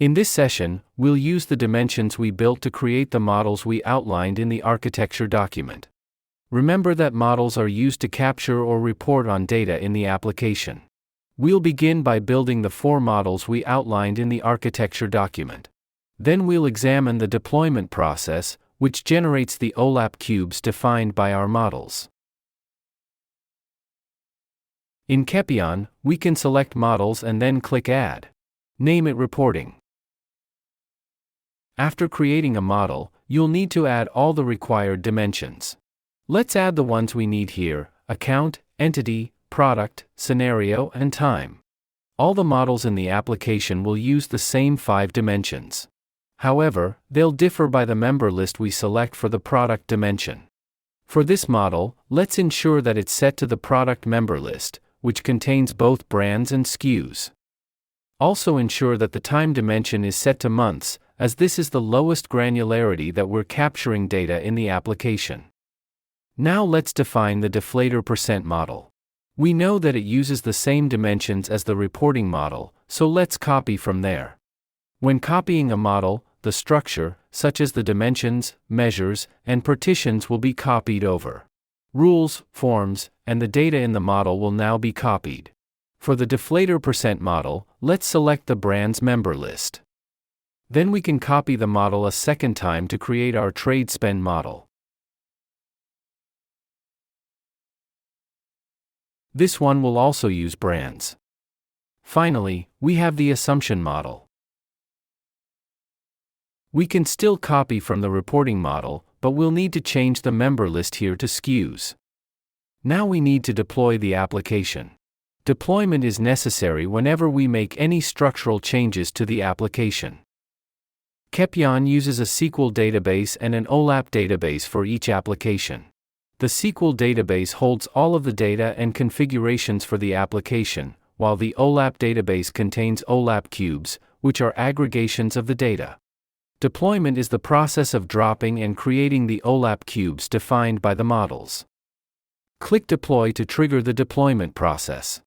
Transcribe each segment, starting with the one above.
In this session, we'll use the dimensions we built to create the models we outlined in the architecture document. Remember that models are used to capture or report on data in the application. We'll begin by building the 4 models we outlined in the architecture document. Then we'll examine the deployment process, which generates the OLAP cubes defined by our models. In Kepion, we can select Models and then click Add. Name it Reporting. After creating a model, you'll need to add all the required dimensions. Let's add the ones we need here: account, entity, product, scenario, and time. All the models in the application will use the same 5 dimensions. However, they'll differ by the member list we select for the product dimension. For this model, let's ensure that it's set to the product member list, which contains both brands and SKUs. Also ensure that the time dimension is set to months, as this is the lowest granularity that we're capturing data in the application. Now let's define the deflator percent model. We know that it uses the same dimensions as the reporting model, so let's copy from there. When copying a model, the structure, such as the dimensions, measures, and partitions will be copied over. Rules, forms, and the data in the model will now be copied. For the deflator percent model, let's select the brand's member list. Then we can copy the model a second time to create our trade spend model. This one will also use brands. Finally, we have the assumption model. We can still copy from the reporting model, but we'll need to change the member list here to SKUs. Now we need to deploy the application. Deployment is necessary whenever we make any structural changes to the application. Kepion uses a SQL database and an OLAP database for each application. The SQL database holds all of the data and configurations for the application, while the OLAP database contains OLAP cubes, which are aggregations of the data. Deployment is the process of dropping and creating the OLAP cubes defined by the models. Click Deploy to trigger the deployment process.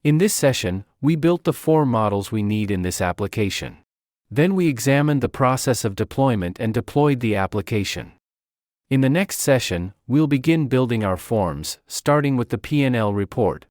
In this session, we built the 4 models we need in this application. Then we examined the process of deployment and deployed the application. In the next session, we'll begin building our forms, starting with the P&L report,